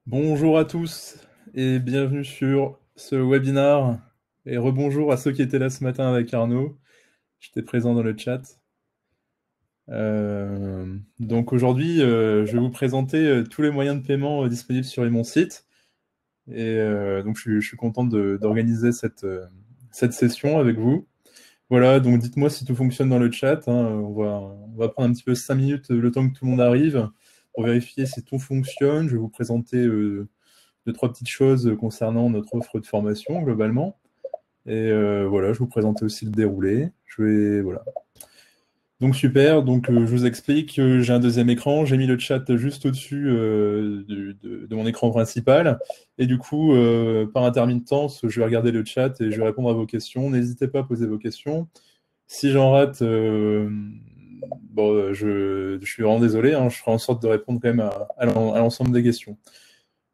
Bonjour à tous et bienvenue sur ce webinar et rebonjour à ceux qui étaient là ce matin avec Arnaud. J'étais présent dans le chat. Donc aujourd'hui, je vais vous présenter tous les moyens de paiement disponibles sur mon site. Et donc je suis content d'organiser cette session avec vous. Voilà, donc dites-moi si tout fonctionne dans le chat, hein. On va prendre un petit peu 5 minutes le temps que tout le monde arrive pour vérifier si tout fonctionne. Je vais vous présenter deux, trois petites choses concernant notre offre de formation globalement. Et voilà, je vous présenter aussi le déroulé. Voilà. Donc super, donc je vous explique, j'ai un deuxième écran, j'ai mis le chat juste au-dessus de mon écran principal. Et du coup, par intermittence, je vais regarder le chat et je vais répondre à vos questions. N'hésitez pas à poser vos questions. Si j'en rate, bon, je suis vraiment désolé, hein, je ferai en sorte de répondre quand même à l'ensemble des questions.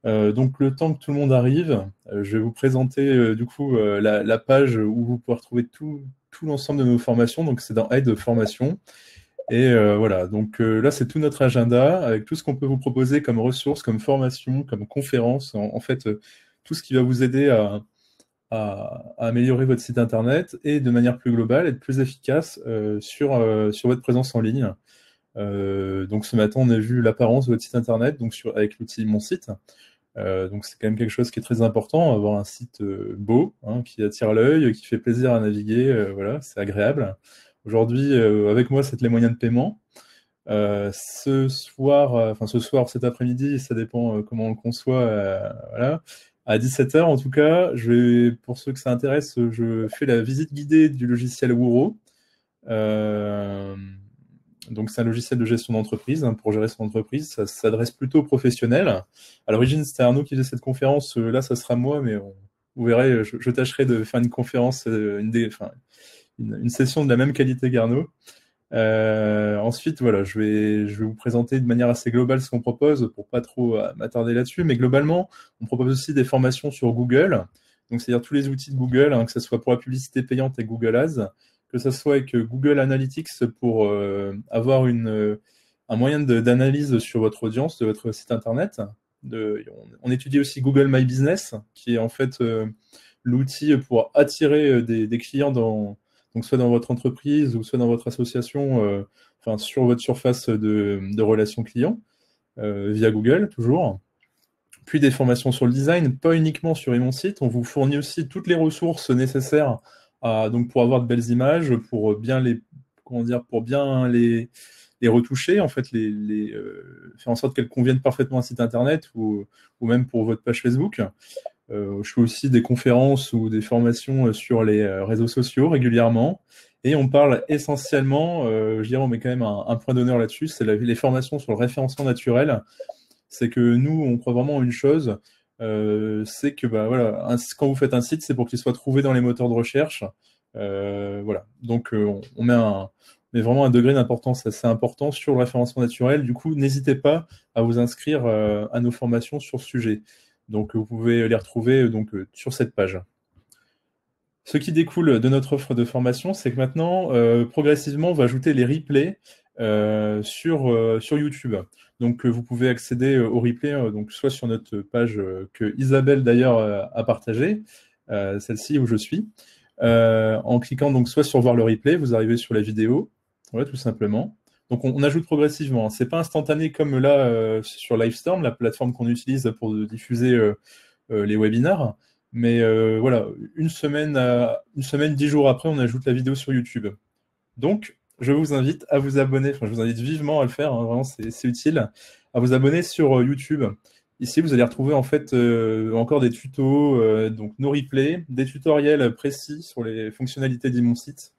Donc le temps que tout le monde arrive, je vais vous présenter du coup la page où vous pouvez retrouver tout l'ensemble de nos formations. Donc c'est dans Aide Formation. Et voilà, donc là c'est tout notre agenda avec tout ce qu'on peut vous proposer comme ressources, comme formation, comme conférence. En fait, tout ce qui va vous aider à améliorer votre site internet et de manière plus globale, être plus efficace sur votre présence en ligne. Donc ce matin, on a vu l'apparence de votre site internet donc avec l'outil Mon Site. Donc c'est quand même quelque chose qui est très important, avoir un site beau, hein, qui attire l'œil, qui fait plaisir à naviguer, voilà, c'est agréable. Aujourd'hui, avec moi, c'est les moyens de paiement. Ce soir, cet après-midi, ça dépend comment on le conçoit, voilà. À 17h, en tout cas, pour ceux que ça intéresse, je fais la visite guidée du logiciel Wuro. Euh, donc, c'est un logiciel de gestion d'entreprise, hein, pour gérer son entreprise. Ça s'adresse plutôt aux professionnels. À l'origine, c'était Arnaud qui faisait cette conférence. Là, ça sera moi, mais vous verrez, je tâcherai de faire une conférence, une session de la même qualité qu'Arnaud. Ensuite, voilà, je vais vous présenter de manière assez globale ce qu'on propose pour pas trop m'attarder là-dessus. Mais globalement, on propose aussi des formations sur Google. Donc, c'est-à-dire tous les outils de Google, hein, que ce soit pour la publicité payante et Google Ads, que ce soit avec Google Analytics pour avoir un moyen d'analyse sur votre audience de votre site internet. On étudie aussi Google My Business, qui est en fait l'outil pour attirer des clients donc soit dans votre entreprise ou soit dans votre association, enfin sur votre surface de relations clients, via Google toujours. Puis des formations sur le design, pas uniquement sur mon site. On vous fournit aussi toutes les ressources nécessaires donc pour avoir de belles images, pour bien comment dire, pour bien les retoucher, en fait, faire en sorte qu'elles conviennent parfaitement à un site internet ou même pour votre page Facebook. Je fais aussi des conférences ou des formations sur les réseaux sociaux régulièrement. Et on parle essentiellement, je dirais, on met quand même un point d'honneur là-dessus, c'est les formations sur le référencement naturel. C'est que nous, on croit vraiment en une chose, c'est que bah, voilà, quand vous faites un site, c'est pour qu'il soit trouvé dans les moteurs de recherche. Voilà. Donc on met vraiment un degré d'importance assez important sur le référencement naturel. Du coup, n'hésitez pas à vous inscrire à nos formations sur ce sujet. Donc vous pouvez les retrouver sur cette page. Ce qui découle de notre offre de formation, c'est que maintenant, progressivement, on va ajouter les replays sur YouTube. Donc, vous pouvez accéder aux replays, donc soit sur notre page que Isabelle d'ailleurs a partagée, celle-ci où je suis, en cliquant donc soit sur voir le replay, vous arrivez sur la vidéo, voilà, tout simplement. Donc, on ajoute progressivement, hein. C'est pas instantané comme là sur Livestorm, la plateforme qu'on utilise pour diffuser les webinars. Mais voilà, une semaine, 10 jours après, on ajoute la vidéo sur YouTube. Donc, je vous invite à vous abonner, enfin, je vous invite vivement à le faire, hein, vraiment, c'est utile, à vous abonner sur YouTube. Ici, vous allez retrouver en fait encore des tutos, donc nos replays, des tutoriels précis sur les fonctionnalités de mon site.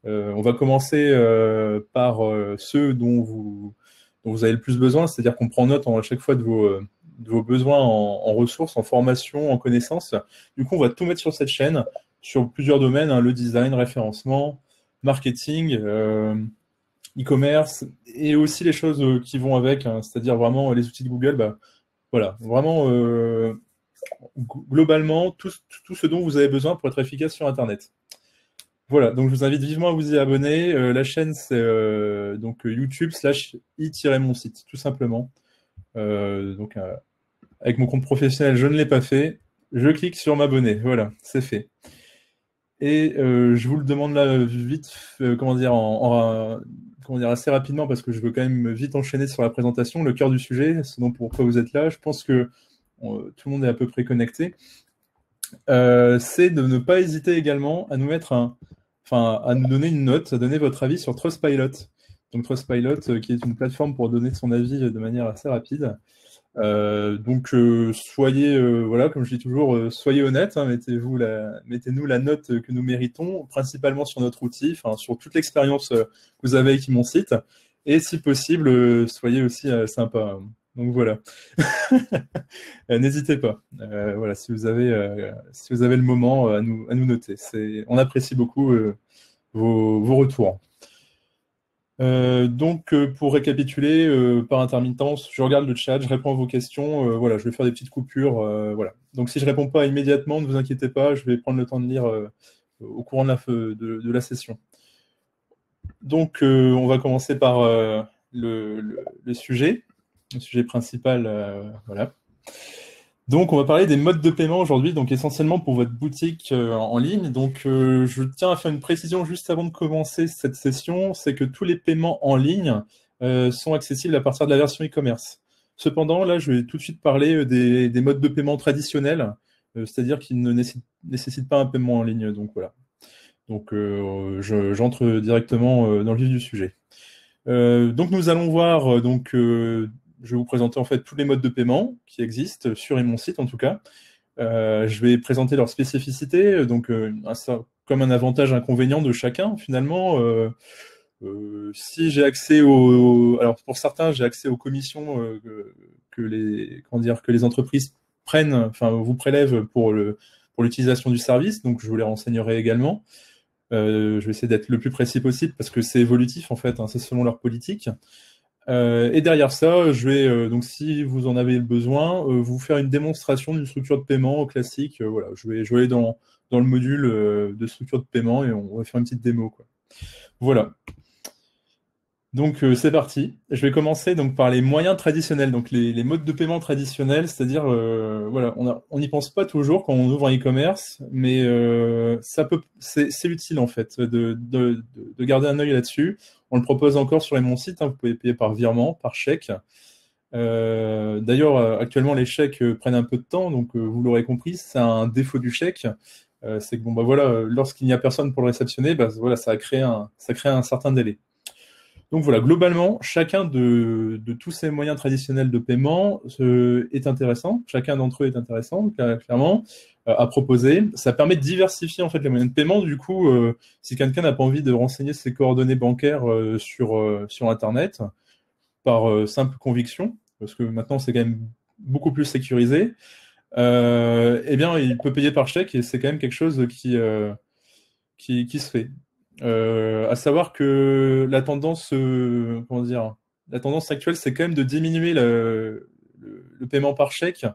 On va commencer par ceux dont vous avez le plus besoin, c'est-à-dire qu'on prend note à chaque fois de vos besoins en ressources, en formation, en connaissances. Du coup, on va tout mettre sur cette chaîne, sur plusieurs domaines, hein, le design, référencement, marketing, e-commerce, et aussi les choses qui vont avec, hein, c'est-à-dire vraiment les outils de Google. Bah, voilà, vraiment, globalement, tout ce dont vous avez besoin pour être efficace sur Internet. Voilà, donc je vous invite vivement à vous y abonner. La chaîne, c'est YouTube /i-mon site, tout simplement. Donc Avec mon compte professionnel, je ne l'ai pas fait. Je clique sur m'abonner. Voilà, c'est fait. Et je vous le demande là vite, comment dire, comment dire, assez rapidement, parce que je veux quand même vite enchaîner sur la présentation, le cœur du sujet, ce dont pourquoi vous êtes là. Je pense que tout le monde est à peu près connecté. C'est de ne pas hésiter également à nous mettre enfin, à nous donner une note, à donner votre avis sur Trustpilot. Donc Trustpilot, qui est une plateforme pour donner son avis de manière assez rapide. Donc soyez, voilà, comme je dis toujours, soyez honnête, hein, mettez-nous la note que nous méritons, principalement sur notre outil, enfin sur toute l'expérience que vous avez avec mon site, et si possible, soyez aussi sympa. Donc voilà, n'hésitez pas. Voilà, si vous avez le moment à nous noter, on apprécie beaucoup vos retours. Donc, pour récapituler, par intermittence, je regarde le chat, je réponds à vos questions. Voilà, je vais faire des petites coupures. Voilà. Donc, si je réponds pas immédiatement, ne vous inquiétez pas, je vais prendre le temps de lire au courant de la session. Donc, on va commencer par le sujet principal. Voilà. Donc, on va parler des modes de paiement aujourd'hui, donc essentiellement pour votre boutique en ligne. Donc, je tiens à faire une précision juste avant de commencer cette session, c'est que tous les paiements en ligne sont accessibles à partir de la version e-commerce. Cependant, là, je vais tout de suite parler des modes de paiement traditionnels, c'est-à-dire qui ne nécessitent pas un paiement en ligne. Donc, voilà. Donc, j'entre directement dans le vif du sujet. Donc, nous allons voir je vais vous présenter en fait tous les modes de paiement qui existent sur mon site en tout cas. Je vais présenter leurs spécificités, donc comme un avantage inconvénient de chacun finalement. Si j'ai accès alors pour certains j'ai accès aux commissions que les entreprises prennent, enfin vous prélèvent pour l'utilisation du service, donc je vous les renseignerai également. Je vais essayer d'être le plus précis possible parce que c'est évolutif en fait, hein, c'est selon leur politique. Et derrière ça, je vais, donc si vous en avez besoin, vous faire une démonstration d'une structure de paiement classique. Voilà, je vais aller dans le module de structure de paiement et on va faire une petite démo, quoi. Voilà. Donc c'est parti. Je vais commencer donc par les moyens traditionnels, donc les modes de paiement traditionnels, c'est-à-dire voilà, on n'y pense pas toujours quand on ouvre un e-commerce, mais c'est utile en fait de garder un œil là-dessus. On le propose encore sur mon site, hein, vous pouvez payer par virement, par chèque. D'ailleurs, actuellement les chèques prennent un peu de temps, donc vous l'aurez compris, c'est un défaut du chèque. C'est que bon bah voilà, lorsqu'il n'y a personne pour le réceptionner, bah voilà, ça crée un certain délai. Donc voilà, globalement, chacun de tous ces moyens traditionnels de paiement est intéressant. Chacun d'entre eux est intéressant, clairement, à proposer. Ça permet de diversifier en fait les moyens de paiement. Du coup, si quelqu'un n'a pas envie de renseigner ses coordonnées bancaires sur Internet, par simple conviction, parce que maintenant c'est quand même beaucoup plus sécurisé, eh bien, il peut payer par chèque et c'est quand même quelque chose qui se fait. À savoir que la tendance, comment dire, la tendance actuelle, c'est quand même de diminuer le paiement par chèque.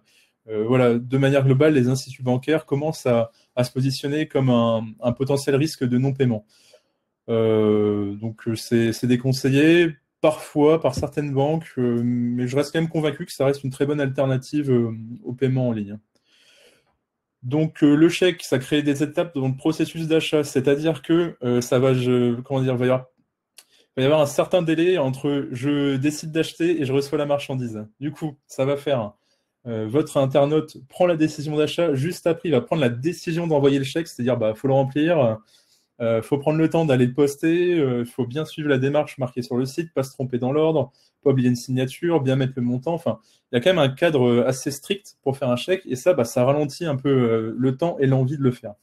Voilà, de manière globale, les instituts bancaires commencent à se positionner comme un potentiel risque de non-paiement. Donc c'est déconseillé parfois par certaines banques, mais je reste quand même convaincu que ça reste une très bonne alternative au paiement en ligne. Donc le chèque, ça crée des étapes dans le processus d'achat, c'est-à-dire que comment dire, il va y avoir un certain délai entre je décide d'acheter et je reçois la marchandise. Du coup, ça va faire votre internaute prend la décision d'achat, juste après il va prendre la décision d'envoyer le chèque, c'est-à-dire bah faut le remplir, faut prendre le temps d'aller le poster, faut bien suivre la démarche marquée sur le site, pas se tromper dans l'ordre, pas oublier une signature, bien mettre le montant. Enfin, il y a quand même un cadre assez strict pour faire un chèque et ça, bah, ça ralentit un peu le temps et l'envie de le faire.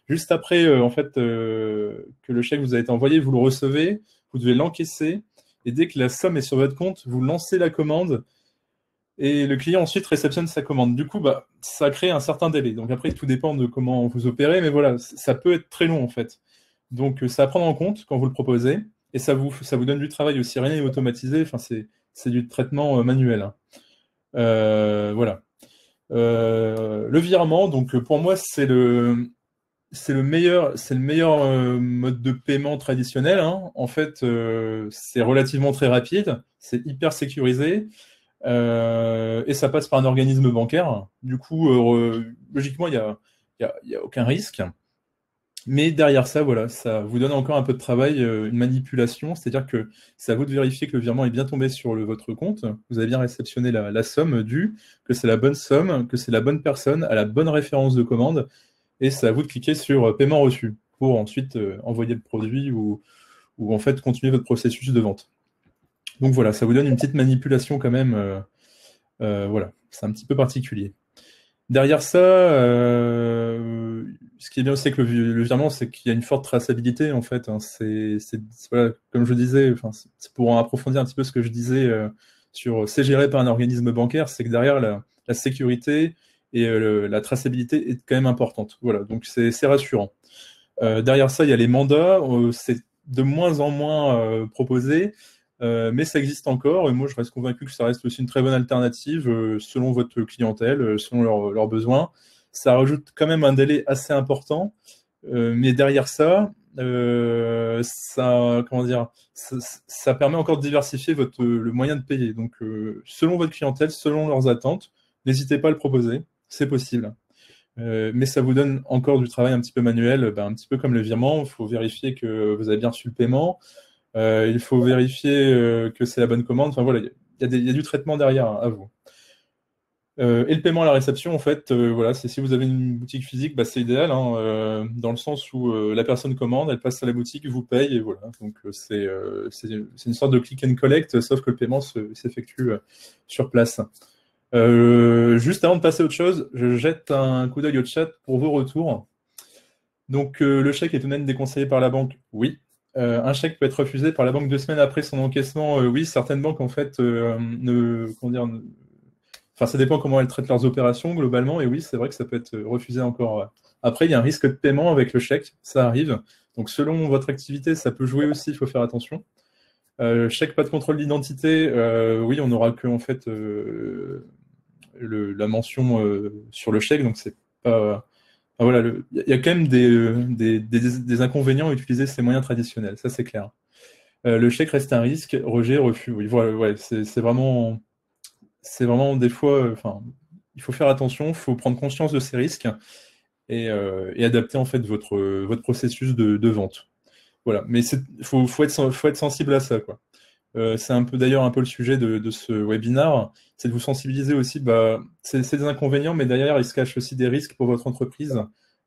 Juste après, en fait, que le chèque vous a été envoyé, vous le recevez, vous devez l'encaisser et dès que la somme est sur votre compte, vous lancez la commande et le client ensuite réceptionne sa commande. Du coup, bah, ça crée un certain délai. Donc après, tout dépend de comment vous opérez, mais voilà, ça peut être très long en fait. Donc, c'est à prendre en compte quand vous le proposez. Et ça vous donne du travail aussi. Rien n'est automatisé. Enfin, c'est du traitement manuel, hein. Voilà. Le virement, donc pour moi, c'est le meilleur mode de paiement traditionnel, hein. En fait, c'est relativement très rapide. C'est hyper sécurisé. Et ça passe par un organisme bancaire. Du coup, logiquement, il y a aucun risque. Mais derrière ça, voilà, ça vous donne encore un peu de travail, une manipulation, c'est-à-dire que c'est à vous de vérifier que le virement est bien tombé sur votre compte, vous avez bien réceptionné la somme due, que c'est la bonne somme, que c'est la bonne personne, à la bonne référence de commande, et c'est à vous de cliquer sur paiement reçu pour ensuite envoyer le produit ou en fait continuer votre processus de vente. Donc voilà, ça vous donne une petite manipulation quand même, voilà, c'est un petit peu particulier. Derrière ça, ce qui est bien aussi avec le virement, c'est qu'il y a une forte traçabilité en fait, hein. Voilà, comme je disais, enfin, c'est pour approfondir un petit peu ce que je disais sur c'est géré par un organisme bancaire, c'est que derrière la sécurité et la traçabilité est quand même importante. Voilà, donc c'est rassurant. Derrière ça, il y a les mandats, c'est de moins en moins proposé. Mais ça existe encore, et moi je reste convaincu que ça reste aussi une très bonne alternative selon votre clientèle, selon leurs besoins. Ça rajoute quand même un délai assez important, mais derrière ça, comment dire, ça permet encore de diversifier le moyen de payer. Donc selon votre clientèle, selon leurs attentes, n'hésitez pas à le proposer, c'est possible. Mais ça vous donne encore du travail un petit peu manuel, un petit peu comme le virement. Il faut vérifier que vous avez bien reçu le paiement. Il faut vérifier que c'est la bonne commande. Enfin voilà, il y a du traitement derrière à vous. Et le paiement à la réception, en fait, voilà, c'est si vous avez une boutique physique, c'est idéal, hein, dans le sens où la personne commande, elle passe à la boutique, vous paye, et voilà. Donc c'est une sorte de click and collect, sauf que le paiement s'effectue sur place. Juste avant de passer à autre chose, je jette un coup d'œil au chat pour vos retours. Donc le chèque est tout de même déconseillé par la banque, oui. Un chèque peut être refusé par la banque 2 semaines après son encaissement, oui. Certaines banques en fait enfin ça dépend comment elles traitent leurs opérations globalement, et oui, c'est vrai que ça peut être refusé encore. Après, il y a un risque de paiement avec le chèque, ça arrive. Donc selon votre activité, ça peut jouer aussi, il faut faire attention. Chèque pas de contrôle d'identité, oui, on n'aura que en fait la mention sur le chèque, donc c'est pas. Enfin, voilà, il y a quand même des inconvénients à utiliser ces moyens traditionnels, ça c'est clair. Le chèque reste un risque, rejet, refus. Oui, voilà, ouais, c'est vraiment des fois, enfin, il faut faire attention, il faut prendre conscience de ces risques et adapter en fait votre processus de vente. Voilà, mais faut être sensible à ça, quoi. C'est un peu d'ailleurs un peu le sujet de ce webinar, c'est de vous sensibiliser aussi. C'est des inconvénients, mais derrière, il se cache aussi des risques pour votre entreprise.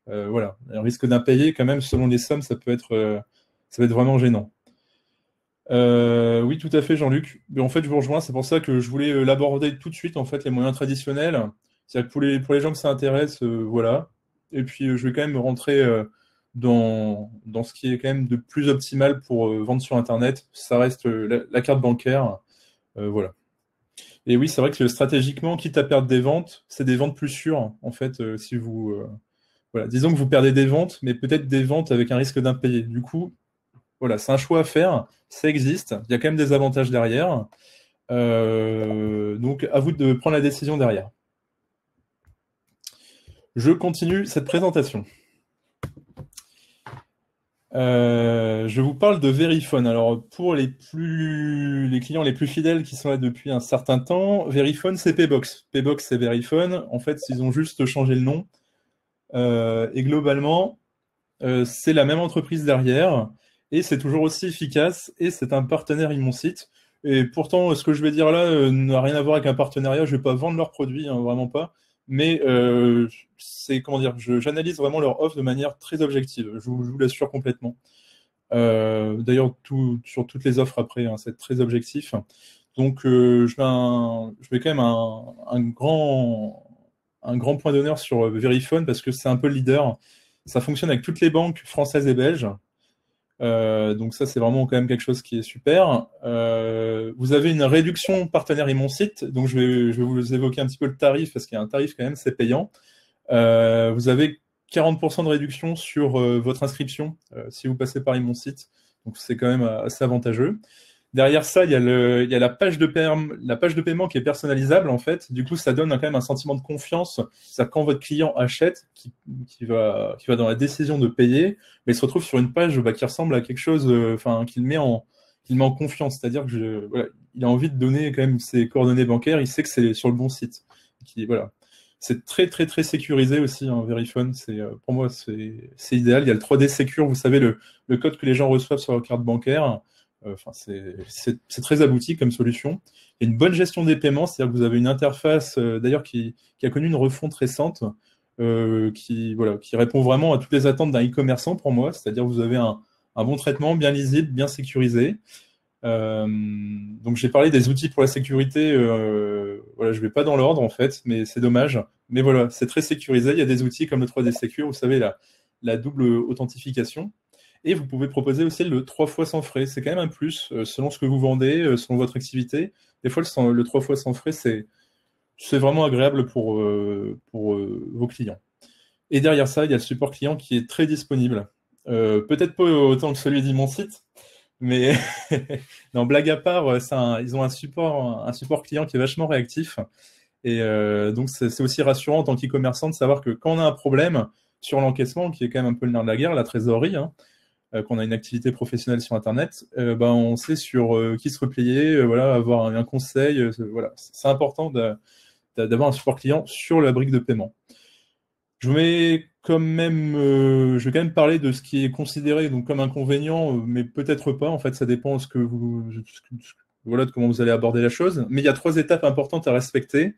Voilà, un risque d'impayé, quand même, selon les sommes, ça peut être vraiment gênant. Oui, tout à fait, Jean-Luc. Mais en fait, je vous rejoins. C'est pour ça que je voulais l'aborder tout de suite, en fait, les moyens traditionnels. C'est-à-dire que pour les gens que ça intéresse, voilà. Et puis, je vais quand même rentrer dans ce qui est quand même de plus optimal pour vendre sur Internet. Ça reste la carte bancaire. Voilà. Et oui, c'est vrai que stratégiquement, quitte à perdre des ventes, c'est des ventes plus sûres, en fait, si vous... voilà. Disons que vous perdez des ventes, mais peut-être des ventes avec un risque d'impayé. Du coup, voilà, c'est un choix à faire, ça existe, il y a quand même des avantages derrière. Donc, à vous de prendre la décision derrière. Je continue cette présentation. Je vous parle de Verifone. Alors, pour les clients les plus fidèles qui sont là depuis un certain temps, Verifone, c'est Paybox. Paybox, c'est Verifone. En fait, ils ont juste changé le nom. Et globalement, c'est la même entreprise derrière. Et c'est toujours aussi efficace. Et c'est un partenaire ImonSite. Et pourtant, ce que je vais dire là n'a rien à voir avec un partenariat. Je ne vais pas vendre leurs produits, hein, vraiment pas. Mais c'est, comment dire, j'analyse vraiment leur offre de manière très objective. Je vous l'assure complètement. D'ailleurs, sur toutes les offres après, hein, c'est très objectif. Donc, je mets quand même un grand point d'honneur sur Verifone parce que c'est un peu le leader. Ça fonctionne avec toutes les banques françaises et belges. Donc ça, c'est vraiment quand même quelque chose qui est super. Vous avez une réduction partenaire ImonSite. Donc je vais vous évoquer un petit peu le tarif parce qu'il y a un tarif quand même, c'est payant. Vous avez 40% de réduction sur votre inscription si vous passez par ImonSite. Donc c'est quand même assez avantageux. Derrière ça, il y a la page de paiement qui est personnalisable en fait. Du coup, ça donne quand même un sentiment de confiance. C'est-à-dire quand votre client achète, qui va dans la décision de payer, mais il se retrouve sur une page qui ressemble à quelque chose, qui il met en confiance, c'est-à-dire que voilà, il a envie de donner quand même ses coordonnées bancaires, il sait que c'est sur le bon site. Voilà. C'est très très très sécurisé aussi, hein, Verifone. Pour moi, c'est idéal. Il y a le 3D Secure, vous savez, le code que les gens reçoivent sur leur carte bancaire. Enfin, c'est très abouti comme solution. Il y a une bonne gestion des paiements, c'est-à-dire que vous avez une interface, d'ailleurs, qui a connu une refonte récente, qui répond vraiment à toutes les attentes d'un e-commerçant pour moi. C'est-à-dire que vous avez un bon traitement, bien lisible, bien sécurisé. Donc j'ai parlé des outils pour la sécurité. Voilà, je vais pas dans l'ordre en fait, mais c'est dommage. Mais voilà, c'est très sécurisé. Il y a des outils comme le 3D Secure, vous savez, la double authentification. Et vous pouvez proposer aussi le 3 fois sans frais. C'est quand même un plus, selon ce que vous vendez, selon votre activité. Des fois, le 3 fois sans frais, c'est vraiment agréable pour vos clients. Et derrière ça, il y a le support client qui est très disponible. Peut-être pas autant que celui d'Imonsite, mais non, blague à part, ils ont un support client qui est vachement réactif. Et donc, c'est aussi rassurant en tant qu'e-commerçant de savoir que quand on a un problème sur l'encaissement, qui est quand même un peu le nerf de la guerre, la trésorerie, hein, qu'on a une activité professionnelle sur Internet, on sait sur qui se replier, voilà, avoir un conseil. Voilà. C'est important d'avoir un support client sur la brique de paiement. Je vais quand même parler de ce qui est considéré donc comme inconvénient, mais peut-être pas. En fait, ça dépend voilà, de comment vous allez aborder la chose. Mais il y a 3 étapes importantes à respecter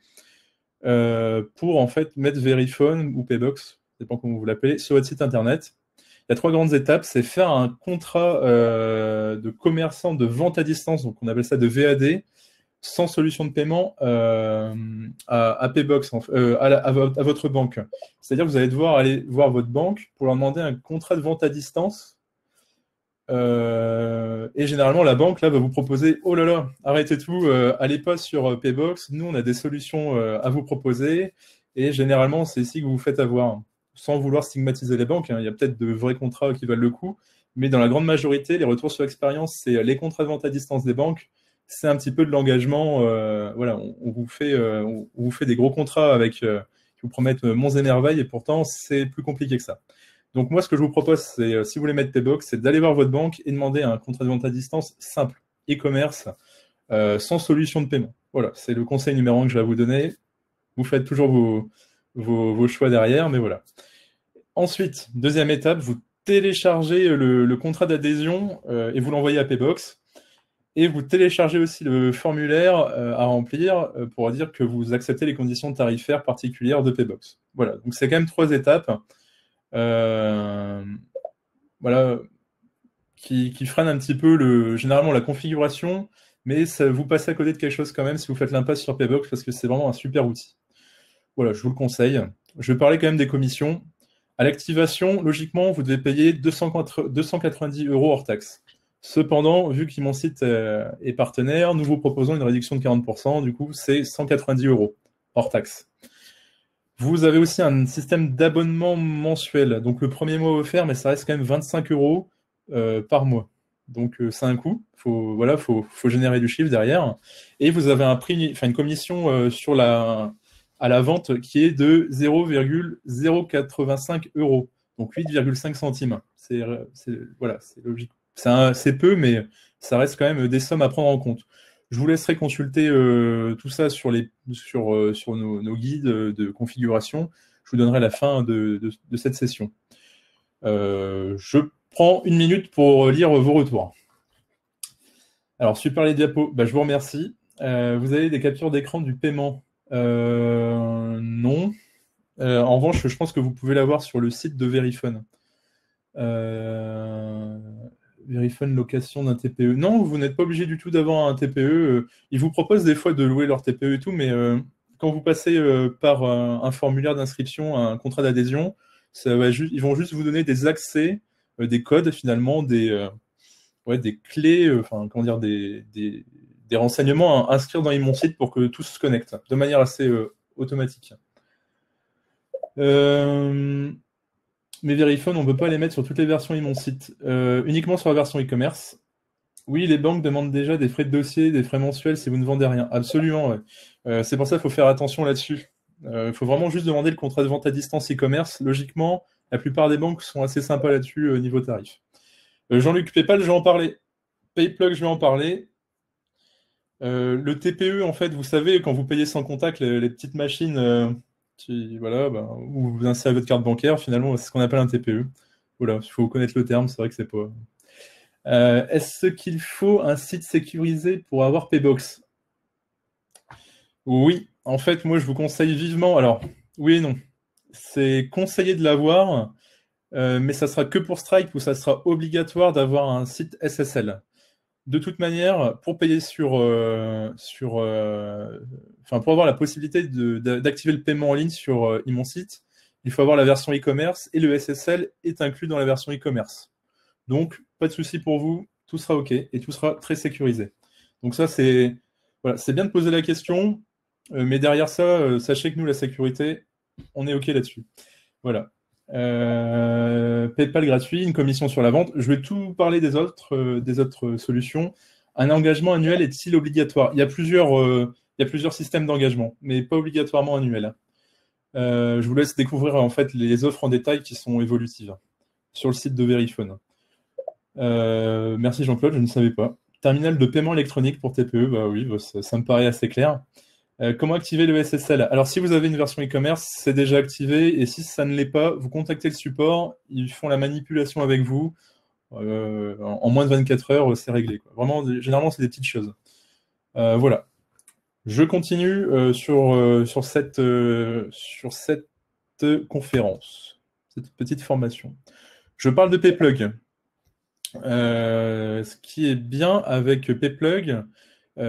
pour en fait mettre Verifone ou Paybox, ça dépend comment vous l'appelez, sur votre site internet. Il y a 3 grandes étapes. C'est faire un contrat de commerçant de vente à distance, donc on appelle ça de VAD, sans solution de paiement à Paybox, à votre banque. C'est-à-dire que vous allez devoir aller voir votre banque pour leur demander un contrat de vente à distance. Et généralement, la banque là va vous proposer « Oh là là, arrêtez tout, allez pas sur Paybox, nous on a des solutions à vous proposer. » Et généralement, c'est ici que vous vous faites avoir. Sans vouloir stigmatiser les banques, hein. Il y a peut-être de vrais contrats qui valent le coup, mais dans la grande majorité, les retours sur expérience, c'est les contrats de vente à distance des banques. C'est un petit peu de l'engagement. Voilà, on vous fait des gros contrats qui vous promettent monts et merveilles, et pourtant, c'est plus compliqué que ça. Donc moi, ce que je vous propose, c'est, si vous voulez mettre Paybox, c'est d'aller voir votre banque et demander un contrat de vente à distance simple, e-commerce, sans solution de paiement. Voilà, c'est le conseil numéro 1 que je vais vous donner. Vous faites toujours vos choix derrière, mais voilà. Ensuite, deuxième étape, vous téléchargez le contrat d'adhésion et vous l'envoyez à Paybox. Et vous téléchargez aussi le formulaire à remplir pour dire que vous acceptez les conditions tarifaires particulières de Paybox. Voilà, donc c'est quand même 3 étapes voilà, qui freinent un petit peu généralement la configuration, mais ça vous passe à côté de quelque chose quand même si vous faites l'impasse sur Paybox parce que c'est vraiment un super outil. Voilà, je vous le conseille. Je vais parler quand même des commissions. À l'activation, logiquement, vous devez payer 290 € hors taxe. Cependant, vu que mon site est partenaire, nous vous proposons une réduction de 40%. Du coup, c'est 190 € hors taxe. Vous avez aussi un système d'abonnement mensuel. Donc, le premier mois offert, mais ça reste quand même 25 € par mois. Donc, c'est un coût. Faut générer du chiffre derrière. Et vous avez une commission à la vente qui est de 0,085 €. Donc, 8,5 centimes. Voilà, c'est logique. C'est peu, mais ça reste quand même des sommes à prendre en compte. Je vous laisserai consulter tout ça sur nos guides de configuration. Je vous donnerai la fin de cette session. Je prends 1 minute pour lire vos retours. Alors, super les diapos. Je vous remercie. Vous avez des captures d'écran du paiement? Non. En revanche, je pense que vous pouvez l'avoir sur le site de Verifone. Verifone location d'un TPE. Non, vous n'êtes pas obligé du tout d'avoir un TPE. Ils vous proposent des fois de louer leur TPE et tout, mais quand vous passez par un formulaire d'inscription, un contrat d'adhésion, ils vont juste vous donner des accès, des codes finalement, des clés, comment dire, des renseignements à inscrire dans mon site pour que tout se connecte de manière assez automatique. Mais Verifone, on ne peut pas les mettre sur toutes les versions e-mon-site, uniquement sur la version e-commerce. Oui, les banques demandent déjà des frais de dossier, des frais mensuels si vous ne vendez rien. Absolument, ouais. C'est pour ça qu'il faut faire attention là-dessus. Il faut vraiment juste demander le contrat de vente à distance e-commerce. Logiquement, la plupart des banques sont assez sympas là-dessus niveau tarif. Jean-Luc Pépal, je vais en parler. PayPlug, je vais en parler. Le TPE, en fait, vous savez, quand vous payez sans contact, les petites machines voilà, où vous insérez votre carte bancaire, finalement, c'est ce qu'on appelle un TPE. Voilà, il faut connaître le terme, c'est vrai que c'est pas. Est-ce qu'il faut un site sécurisé pour avoir Paybox? Oui, en fait, moi, je vous conseille vivement. Alors, oui et non. C'est conseillé de l'avoir, mais ça sera que pour Stripe où ça sera obligatoire d'avoir un site SSL. De toute manière, pour payer pour avoir la possibilité d'activer le paiement en ligne sur e-mon-site, il faut avoir la version e-commerce et le SSL est inclus dans la version e-commerce. Donc, pas de souci pour vous, tout sera OK et tout sera très sécurisé. Donc ça, c'est voilà, c'est bien de poser la question, mais derrière ça, sachez que nous, la sécurité, on est OK là-dessus. Voilà. PayPal gratuit, une commission sur la vente. Je vais tout parler des autres solutions. Un engagement annuel est-il obligatoire? Il y a plusieurs systèmes d'engagement, mais pas obligatoirement annuel. Je vous laisse découvrir en fait les offres en détail qui sont évolutives sur le site de Verifone. Merci Jean-Claude, je ne savais pas. Terminal de paiement électronique pour TPE, bah oui, ça me paraît assez clair. Comment activer le SSL? Alors, si vous avez une version e-commerce, c'est déjà activé. Et si ça ne l'est pas, vous contactez le support. Ils font la manipulation avec vous. En moins de 24 heures, c'est réglé, quoi. Vraiment, généralement, c'est des petites choses. Voilà. Je continue sur cette conférence, cette petite formation. Je parle de Payplug. Ce qui est bien avec Payplug,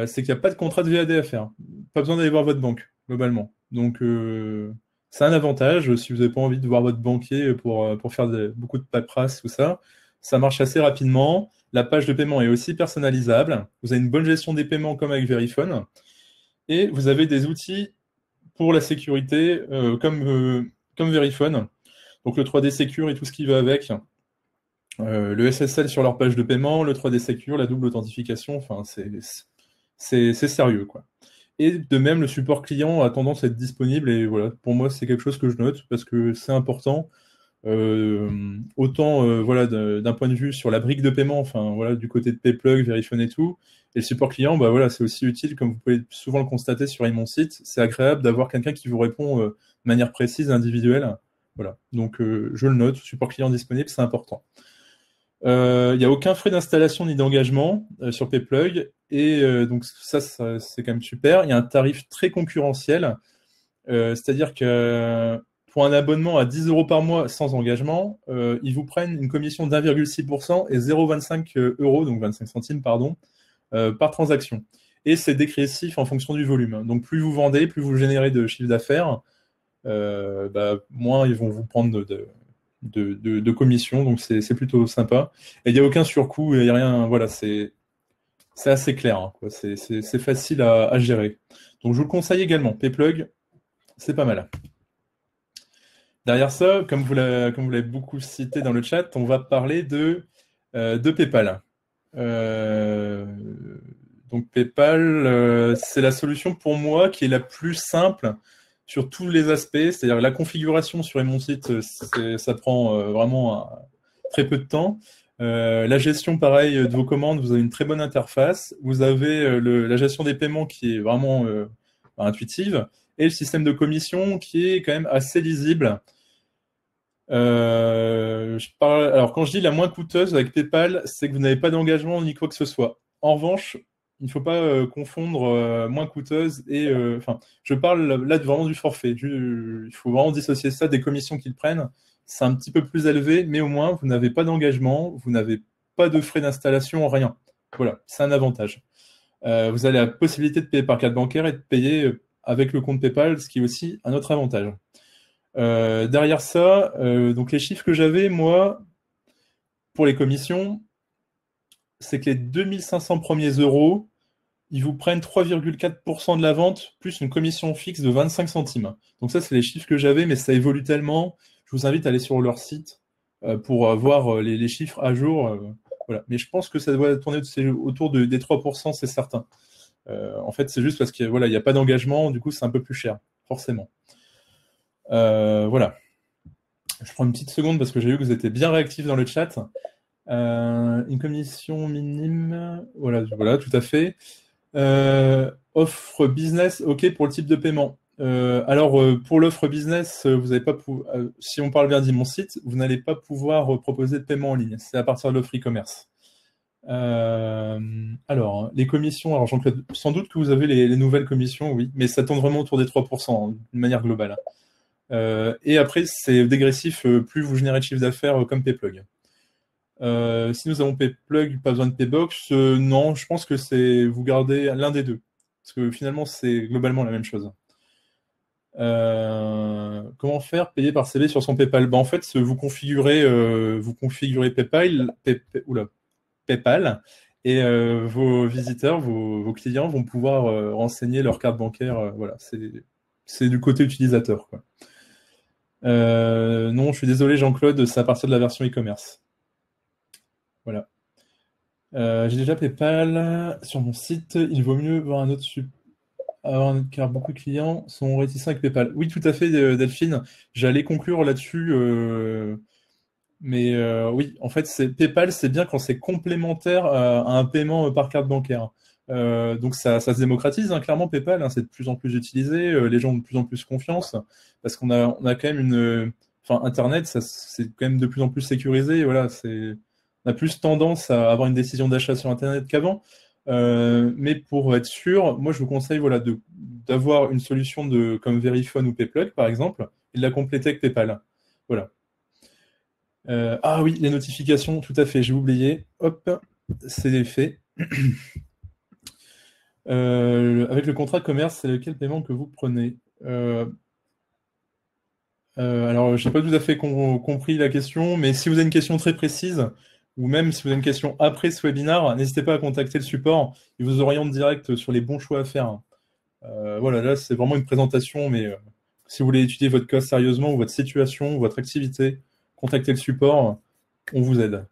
c'est qu'il n'y a pas de contrat de VAD à faire. Pas besoin d'aller voir votre banque, globalement. Donc, c'est un avantage si vous n'avez pas envie de voir votre banquier pour faire beaucoup de paperasse, tout ça. Ça marche assez rapidement. La page de paiement est aussi personnalisable. Vous avez une bonne gestion des paiements comme avec Verifone. Et vous avez des outils pour la sécurité comme Verifone. Donc, le 3D Secure et tout ce qui va avec. Le SSL sur leur page de paiement, le 3D Secure, la double authentification, enfin, c'est sérieux, quoi. Et de même, le support client a tendance à être disponible, et voilà, pour moi, c'est quelque chose que je note, parce que c'est important, autant voilà, d'un point de vue sur la brique de paiement, enfin, voilà, du côté de Payplug, Verifone et tout, et le support client, bah, voilà, c'est aussi utile, comme vous pouvez souvent le constater sur mon site, c'est agréable d'avoir quelqu'un qui vous répond de manière précise, individuelle, voilà. Donc, je le note, support client disponible, c'est important. Il n'y a aucun frais d'installation ni d'engagement sur Payplug. Et donc ça, c'est quand même super. Il y a un tarif très concurrentiel. C'est-à-dire que pour un abonnement à 10 € par mois sans engagement, ils vous prennent une commission d'1,6% et 0,25 €, donc 25 centimes, pardon, par transaction. Et c'est dégressif en fonction du volume. Donc plus vous vendez, plus vous générez de chiffre d'affaires, moins ils vont vous prendre de commission, donc c'est plutôt sympa. Et il n'y a aucun surcoût, il n'y a rien, voilà, c'est assez clair, hein, quoi. C'est facile à gérer. Donc je vous le conseille également, Payplug, c'est pas mal. Derrière ça, comme vous l'avez beaucoup cité dans le chat, on va parler de PayPal. Donc PayPal, c'est la solution pour moi qui est la plus simple sur tous les aspects, c'est-à-dire la configuration sur mon site, ça prend vraiment très peu de temps. La gestion, pareil, de vos commandes, vous avez une très bonne interface. Vous avez la gestion des paiements qui est vraiment intuitive, et le système de commission qui est quand même assez lisible. Alors, quand je dis la moins coûteuse avec PayPal, c'est que vous n'avez pas d'engagement ni quoi que ce soit. En revanche, il ne faut pas confondre moins coûteuse et. Enfin, je parle là vraiment du forfait. Il faut vraiment dissocier ça des commissions qu'ils prennent. C'est un petit peu plus élevé, mais au moins, vous n'avez pas d'engagement, vous n'avez pas de frais d'installation, rien. Voilà, c'est un avantage. Vous avez la possibilité de payer par carte bancaire et de payer avec le compte PayPal, ce qui est aussi un autre avantage. Derrière ça, donc les chiffres que j'avais, moi, pour les commissions, c'est que les 2500 premiers euros, ils vous prennent 3,4% de la vente, plus une commission fixe de 25 centimes. Donc ça, c'est les chiffres que j'avais, mais ça évolue tellement. Je vous invite à aller sur leur site pour voir les chiffres à jour. Voilà. Mais je pense que ça doit tourner autour des 3%, c'est certain. En fait, c'est juste parce qu'il n'y a pas d'engagement, du coup, c'est un peu plus cher, forcément. Voilà. Je prends une petite seconde parce que j'ai vu que vous étiez bien réactifs dans le chat. Une commission minime, voilà, tout à fait. Offre business, ok pour le type de paiement. Pour l'offre business, vous n'avez pas si on parle bien de mon site, vous n'allez pas pouvoir proposer de paiement en ligne. C'est à partir de l'offre e-commerce. Les commissions, alors Jean-Claude, sans doute que vous avez les nouvelles commissions, oui, mais ça tourne vraiment autour des 3%, d'une manière globale. Et après, c'est dégressif, plus vous générez de chiffre d'affaires comme Payplug. Si nous avons Payplug, pas besoin de Paybox, non, je pense que c'est vous gardez l'un des deux. Parce que finalement, c'est globalement la même chose. Comment faire payer par CB sur son PayPal? En fait, vous configurez PayPal et vos visiteurs, vos clients vont pouvoir renseigner leur carte bancaire. Voilà, c'est du côté utilisateur, quoi. Non, je suis désolé, Jean-Claude, c'est à partir de la version e-commerce. Voilà. J'ai déjà PayPal sur mon site. Il vaut mieux voir un autre car beaucoup de clients sont réticents avec PayPal. Oui, tout à fait, Delphine. J'allais conclure là-dessus. Oui, en fait, PayPal, c'est bien quand c'est complémentaire à un paiement par carte bancaire. Donc ça se démocratise, hein, clairement, PayPal, hein, c'est de plus en plus utilisé, les gens ont de plus en plus confiance, parce on a quand même Internet, c'est quand même de plus en plus sécurisé, voilà, on a plus tendance à avoir une décision d'achat sur Internet qu'avant. Mais pour être sûr, moi je vous conseille voilà, d'avoir une solution comme Verifone ou Payplug, par exemple, et de la compléter avec PayPal. Voilà. Ah oui, les notifications, tout à fait, j'ai oublié. Hop, c'est fait. Avec le contrat de commerce, c'est lequel paiement que vous prenez? Alors, je n'ai pas tout à fait compris la question, mais si vous avez une question très précise, ou même si vous avez une question après ce webinaire, n'hésitez pas à contacter le support. Ils vous orientent direct sur les bons choix à faire. Voilà, là, c'est vraiment une présentation, mais si vous voulez étudier votre cas sérieusement, ou votre situation, ou votre activité, contactez le support, on vous aide.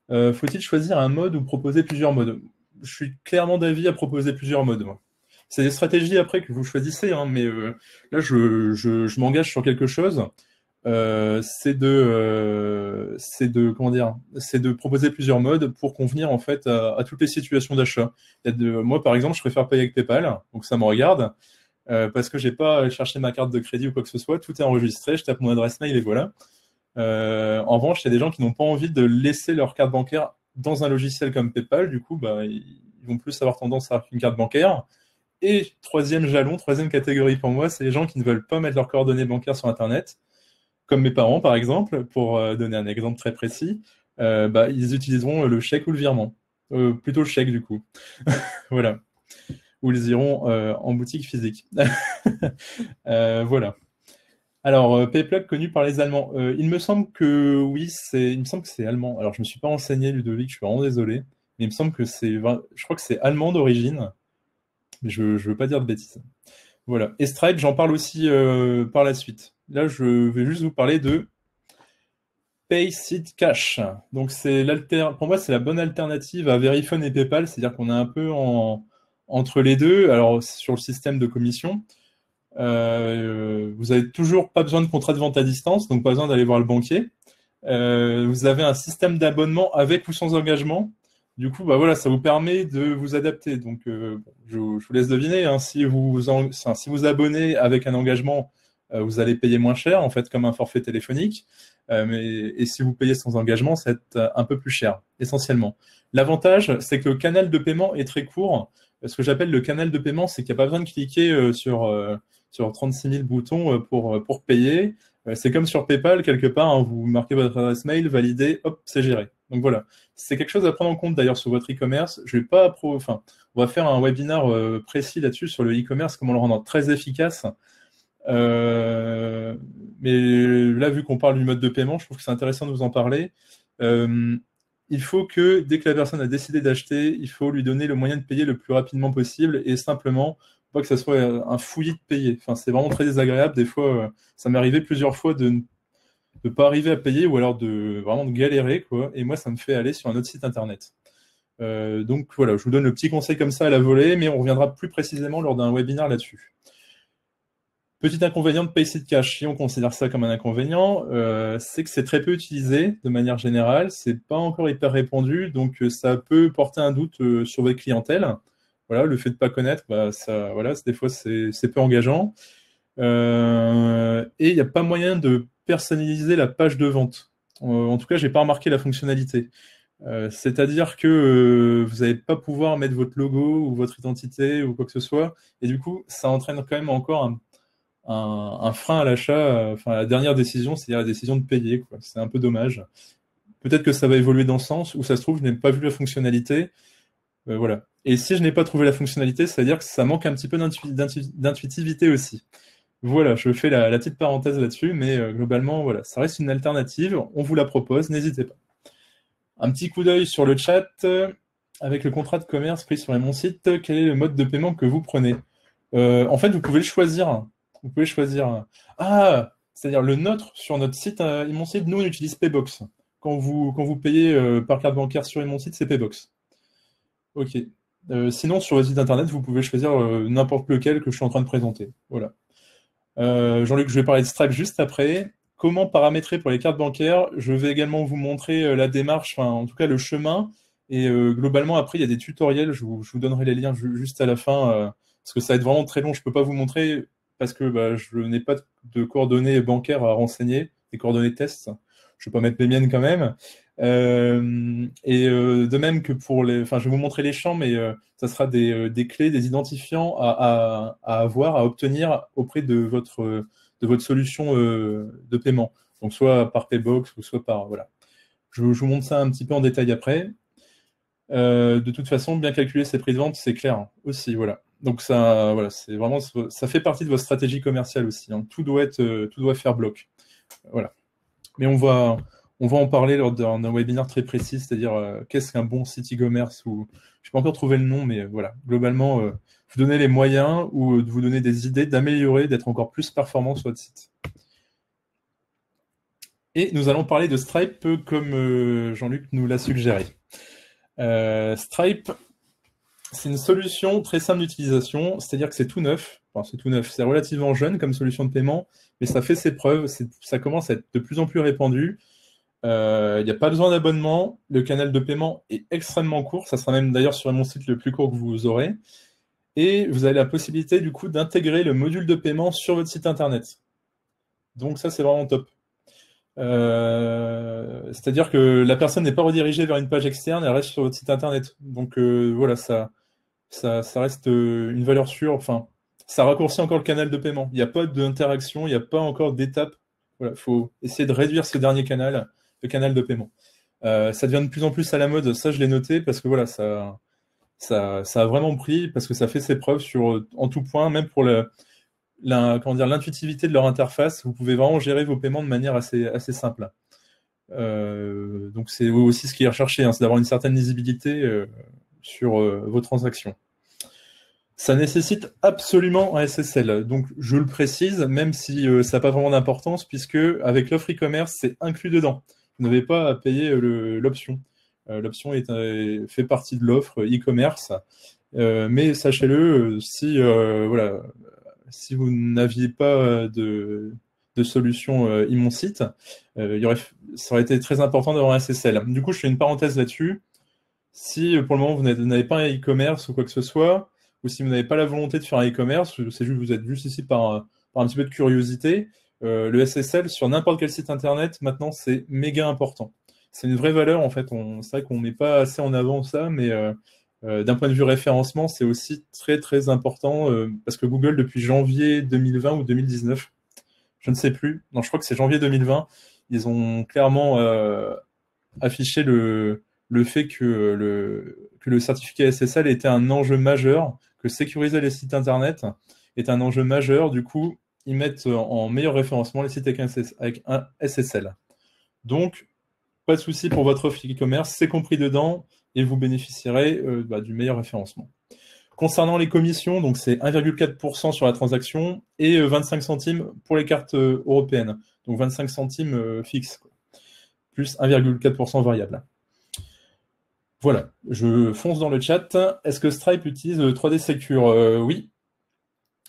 Faut-il choisir un mode ou proposer plusieurs modes? Je suis clairement d'avis à proposer plusieurs modes, moi. C'est des stratégies après que vous choisissez, hein, mais là, je m'engage sur quelque chose. Comment dire, c'est de proposer plusieurs modes pour convenir en fait à toutes les situations d'achat. Moi, par exemple, je préfère payer avec PayPal, donc ça me regarde, parce que j'ai pas à chercher ma carte de crédit ou quoi que ce soit. Tout est enregistré, je tape mon adresse mail et voilà. En revanche, il y a des gens qui n'ont pas envie de laisser leur carte bancaire dans un logiciel comme PayPal. Du coup, ils vont plus avoir tendance à avoir une carte bancaire. Et troisième catégorie pour moi, c'est les gens qui ne veulent pas mettre leurs coordonnées bancaires sur Internet, comme mes parents par exemple, pour donner un exemple très précis. Ils utiliseront le chèque ou le virement. Plutôt le chèque du coup. Voilà. Ou ils iront en boutique physique. Voilà. Alors, Payplug connu par les Allemands. Il me semble que oui, il me semble que c'est allemand. Alors, je me suis pas renseigné, Ludovic, je suis vraiment désolé. Mais il me semble que je crois que c'est allemand d'origine. Mais je veux pas dire de bêtises. Voilà. Et Stripe, j'en parle aussi par la suite. Là, je vais juste vous parler de Payseed Cash. Donc, pour moi, c'est la bonne alternative à Verifone et PayPal. C'est-à-dire qu'on est un peu entre les deux. Alors, sur le système de commission. Vous avez toujours pas besoin de contrat de vente à distance, donc pas besoin d'aller voir le banquier. Vous avez un système d'abonnement avec ou sans engagement. Du coup, voilà, ça vous permet de vous adapter. Donc, je vous laisse deviner. Hein, si vous abonnez avec un engagement, vous allez payer moins cher, en fait, comme un forfait téléphonique. Et si vous payez sans engagement, c'est un peu plus cher, essentiellement. L'avantage, c'est que le canal de paiement est très court. Ce que j'appelle le canal de paiement, c'est qu'il n'y a pas besoin de cliquer sur 36 000 boutons pour payer. C'est comme sur PayPal, quelque part, hein, vous marquez votre adresse mail, validez, hop, c'est géré. Donc voilà, c'est quelque chose à prendre en compte d'ailleurs sur votre e-commerce. On va faire un webinaire précis là-dessus sur le e-commerce, comment le rendre très efficace. Mais là, vu qu'on parle du mode de paiement, je trouve que c'est intéressant de vous en parler. Il faut que, dès que la personne a décidé d'acheter, il faut lui donner le moyen de payer le plus rapidement possible et simplement, pas que ça soit un fouillis de payer. Enfin, c'est vraiment très désagréable. Des fois, ça m'est arrivé plusieurs fois de ne pas arriver à payer ou alors vraiment de galérer, quoi. Et moi, ça me fait aller sur un autre site internet. Donc voilà, je vous donne le petit conseil comme ça à la volée, mais on reviendra plus précisément lors d'un webinaire là-dessus. Petit inconvénient de Payseed Cash, si on considère ça comme un inconvénient, c'est que c'est très peu utilisé de manière générale, c'est pas encore hyper répandu, donc ça peut porter un doute sur votre clientèle. Voilà, le fait de pas connaître, bah, ça, voilà, des fois c'est peu engageant. Et il n'y a pas moyen de personnaliser la page de vente. En tout cas, j'ai pas remarqué la fonctionnalité. C'est-à-dire que vous n'allez pas pouvoir mettre votre logo ou votre identité ou quoi que ce soit, et du coup, ça entraîne quand même encore un frein à l'achat, enfin à la dernière décision, c'est-à-dire la décision de payer, quoi. C'est un peu dommage. Peut-être que ça va évoluer dans ce sens, où ça se trouve, je n'ai pas vu la fonctionnalité. Voilà. Et si je n'ai pas trouvé la fonctionnalité, c'est-à-dire que ça manque un petit peu d'intuitivité aussi. Voilà, je fais la petite parenthèse là-dessus, mais globalement, voilà, ça reste une alternative. On vous la propose, n'hésitez pas. Un petit coup d'œil sur le chat. Avec le contrat de commerce pris sur mon site, quel est le mode de paiement que vous prenez? En fait, vous pouvez le choisir. Vous pouvez choisir. Ah, c'est-à-dire le nôtre sur notre site Immon Site, nous on utilise Paybox. Quand vous payez par carte bancaire sur Immon Site, c'est Paybox. Ok. Sinon, sur votre site internet, vous pouvez choisir n'importe lequel que je suis en train de présenter. Voilà. Jean-Luc, je vais parler de Stripe juste après. Comment paramétrer pour les cartes bancaires? Je vais également vous montrer la démarche, enfin, en tout cas le chemin. Et globalement, après, il y a des tutoriels. Je vous donnerai les liens juste à la fin, parce que ça va être vraiment très long. Je ne peux pas vous montrer parce que bah, je n'ai pas de coordonnées bancaires à renseigner, des coordonnées tests. Je ne vais pas mettre les miennes quand même. De même que pour les... Enfin, je vais vous montrer les champs, mais ça sera des clés, des identifiants à avoir, à obtenir auprès de votre solution de paiement. Donc, soit par Paybox ou soit par... Voilà. Je vous montre ça un petit peu en détail après. De toute façon, bien calculer ses prix de vente, c'est clair hein, aussi. Voilà. Donc, ça, voilà, c'est vraiment, ça fait partie de votre stratégie commerciale aussi. Hein. Tout doit faire bloc. Voilà. Mais on va en parler lors d'un webinaire très précis, c'est-à-dire qu'est-ce qu'un bon site e-commerce ou je n'ai pas encore trouvé le nom, mais voilà, globalement, vous donner les moyens ou de vous donner des idées d'améliorer, d'être encore plus performant sur votre site. Et nous allons parler de Stripe comme Jean-Luc nous l'a suggéré. Stripe, c'est une solution très simple d'utilisation, c'est-à-dire que c'est tout neuf, enfin c'est tout neuf, c'est relativement jeune comme solution de paiement, mais ça fait ses preuves, ça commence à être de plus en plus répandu. Il n'y a pas besoin d'abonnement. Le canal de paiement est extrêmement court. Ça sera même d'ailleurs sur mon site le plus court que vous aurez. Et vous avez la possibilité du coup d'intégrer le module de paiement sur votre site internet. Donc ça, c'est vraiment top. C'est-à-dire que la personne n'est pas redirigée vers une page externe, elle reste sur votre site internet. Donc voilà, ça reste une valeur sûre. Enfin, ça raccourcit encore le canal de paiement. Il n'y a pas d'interaction, il n'y a pas encore d'étape. Voilà, faut essayer de réduire ce dernier canal, le canal de paiement. Ça devient de plus en plus à la mode, ça je l'ai noté parce que voilà, ça a vraiment pris parce que ça fait ses preuves en tout point, même pour l'intuitivité de leur interface. Vous pouvez vraiment gérer vos paiements de manière assez simple. Donc c'est aussi ce qui est recherché, hein, c'est d'avoir une certaine lisibilité sur vos transactions. Ça nécessite absolument un SSL. Donc je le précise, même si ça n'a pas vraiment d'importance, puisque avec l'offre e-commerce, c'est inclus dedans. Vous n'avez pas à payer l'option. L'option fait partie de l'offre e-commerce. Mais sachez-le, voilà, si vous n'aviez pas de solution Imon Site, ça aurait été très important d'avoir un SSL. Du coup, je fais une parenthèse là-dessus. Si pour le moment vous n'avez pas un e-commerce ou quoi que ce soit, ou si vous n'avez pas la volonté de faire un e-commerce, c'est juste vous êtes juste ici par un petit peu de curiosité, le SSL sur n'importe quel site internet, maintenant, c'est méga important. C'est une vraie valeur, en fait. C'est vrai qu'on ne met pas assez en avant ça, mais d'un point de vue référencement, c'est aussi très, très important parce que Google, depuis janvier 2020 ou 2019, je ne sais plus, non, je crois que c'est janvier 2020, ils ont clairement affiché le fait que le certificat SSL était un enjeu majeur, que sécuriser les sites internet est un enjeu majeur. Du coup, ils mettent en meilleur référencement les sites avec un SSL. Donc, pas de souci pour votre offre e-commerce, c'est compris dedans et vous bénéficierez du meilleur référencement. Concernant les commissions, donc c'est 1,4% sur la transaction et 25 centimes pour les cartes européennes. Donc 25 centimes fixes, plus 1,4% variable. Voilà, je fonce dans le chat. Est-ce que Stripe utilise 3D Secure? Oui.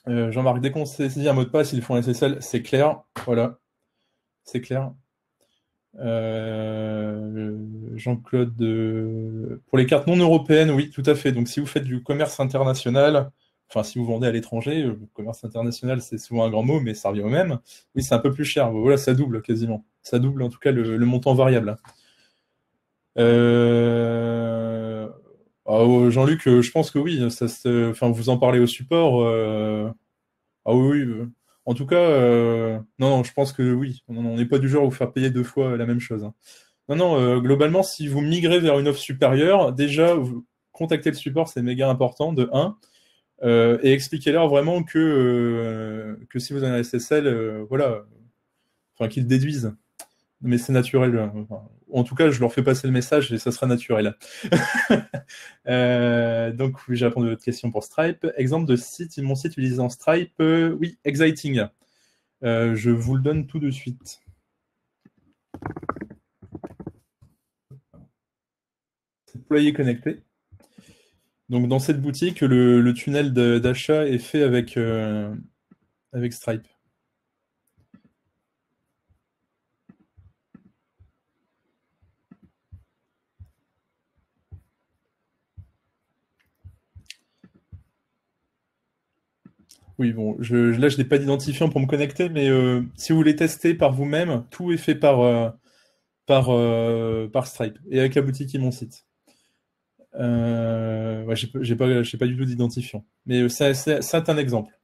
Jean-Marc, dès qu'on saisit un mot de passe, il faut un SSL, c'est clair. Voilà, c'est clair. Jean-Claude, pour les cartes non européennes, oui, tout à fait. Donc, si vous faites du commerce international, enfin, si vous vendez à l'étranger, commerce international, c'est souvent un grand mot, mais ça revient au même. Oui, c'est un peu plus cher. Voilà, ça double quasiment. Ça double en tout cas le montant variable. Euh... Jean-Luc, je pense que oui. Enfin, vous en parlez au support. Ah oui, oui. En tout cas, non, non, je pense que oui. On n'est pas du genre à vous faire payer deux fois la même chose, hein. Non, non, globalement, si vous migrez vers une offre supérieure, déjà, contactez le support, c'est méga important, de un, et expliquez-leur vraiment que si vous avez un SSL, voilà, enfin, qu'ils déduisent. Mais c'est naturel. Enfin, en tout cas, je leur fais passer le message et ça sera naturel. Donc, oui, j'ai répondu à votre question pour Stripe. Exemple de site, mon site utilisant Stripe, oui, Exciting. Je vous le donne tout de suite. Employé connecté. Donc dans cette boutique, le tunnel d'achat est fait avec Stripe. Oui, bon, là je n'ai pas d'identifiant pour me connecter, mais si vous voulez tester par vous-même, tout est fait par Stripe et avec la boutique et mon site. Ouais, j'ai pas du tout d'identifiant. Mais c'est un exemple.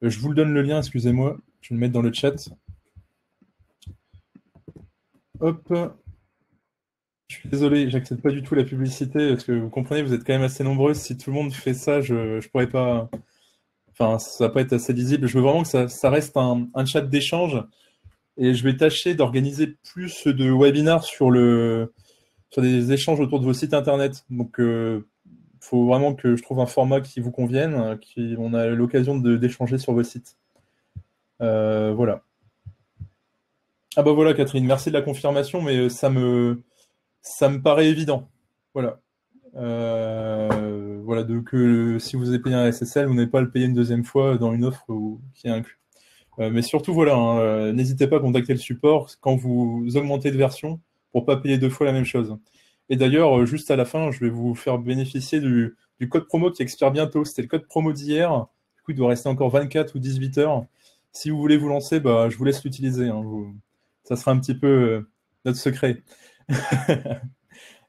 Je vous le donne le lien, excusez-moi. Je vais le mettre dans le chat. Hop. Je suis désolé, j'accepte pas du tout la publicité parce que vous comprenez, vous êtes quand même assez nombreux. Si tout le monde fait ça, je pourrais pas. Enfin, ça va pas être assez lisible. Je veux vraiment que ça reste un chat d'échange et je vais tâcher d'organiser plus de webinars sur des échanges autour de vos sites internet. Donc, faut vraiment que je trouve un format qui vous convienne, on a l'occasion d'échanger sur vos sites. Voilà. Ah bah voilà, Catherine, merci de la confirmation, mais ça me paraît évident. Voilà. Voilà, donc si vous avez payé un SSL, vous n'avez pas à le payer une deuxième fois dans une offre qui est inclus. Mais surtout, voilà, hein, n'hésitez pas à contacter le support quand vous augmentez de version pour pas payer deux fois la même chose. Et d'ailleurs, juste à la fin, je vais vous faire bénéficier du code promo qui expire bientôt. C'était le code promo d'hier. Du coup, il doit rester encore 24 ou 18 heures. Si vous voulez vous lancer, bah, je vous laisse l'utiliser, hein. Ça sera un petit peu notre secret.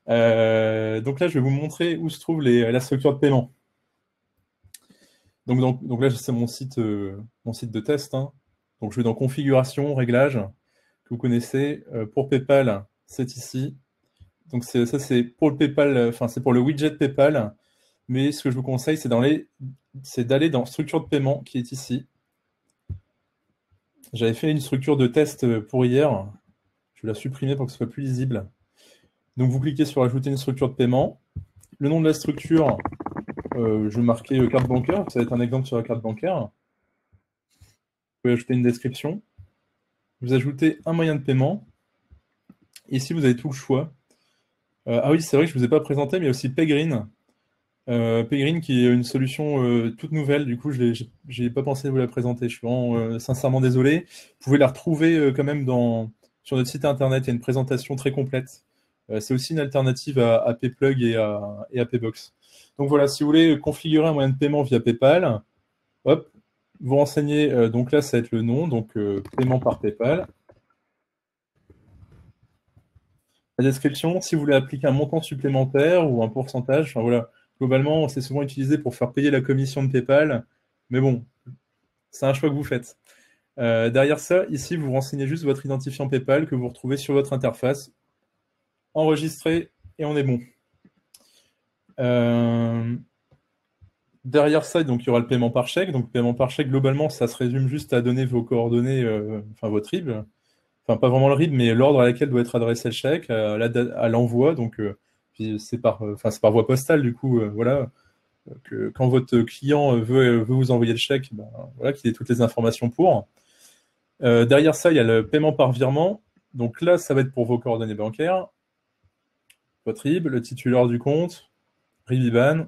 Donc là, je vais vous montrer où se trouve la structure de paiement. Donc là, c'est mon site de test, hein. Donc je vais dans configuration, réglages, que vous connaissez. Pour PayPal, c'est ici. Donc ça, c'est pour le PayPal, enfin c'est pour le widget PayPal. Mais ce que je vous conseille, c'est d'aller dans structure de paiement qui est ici. J'avais fait une structure de test pour hier. Je vais la supprimer pour que ce soit plus lisible. Donc vous cliquez sur ajouter une structure de paiement. Le nom de la structure, je vais marquer carte bancaire. Ça va être un exemple sur la carte bancaire. Vous pouvez ajouter une description. Vous ajoutez un moyen de paiement. Ici, vous avez tout le choix. Ah oui, c'est vrai que je ne vous ai pas présenté, mais il y a aussi Paygreen. Paygreen qui est une solution toute nouvelle. Du coup, je n'ai pas pensé vous la présenter. Je suis vraiment sincèrement désolé. Vous pouvez la retrouver quand même sur notre site internet. Il y a une présentation très complète. C'est aussi une alternative à Payplug et à Paybox. Donc voilà, si vous voulez configurer un moyen de paiement via PayPal, hop, vous renseignez. Donc là, ça va être le nom, donc paiement par PayPal. La description, si vous voulez appliquer un montant supplémentaire ou un pourcentage, enfin voilà, globalement, c'est souvent utilisé pour faire payer la commission de PayPal, mais bon, c'est un choix que vous faites. Derrière ça, ici, vous renseignez juste votre identifiant PayPal que vous retrouvez sur votre interface, enregistré, et on est bon. Derrière ça, donc, il y aura le paiement par chèque. Donc, le paiement par chèque, globalement, ça se résume juste à donner vos coordonnées, enfin votre RIB. Enfin, pas vraiment le RIB, mais l'ordre à laquelle doit être adressé le chèque, à l'envoi. Donc, puis c'est par voie postale, du coup, voilà. Que quand votre client veut vous envoyer le chèque, ben, voilà, qu'il ait toutes les informations pour. Derrière ça, il y a le paiement par virement. Donc là, ça va être pour vos coordonnées bancaires, votre RIB, le titulaire du compte, RIB IBAN,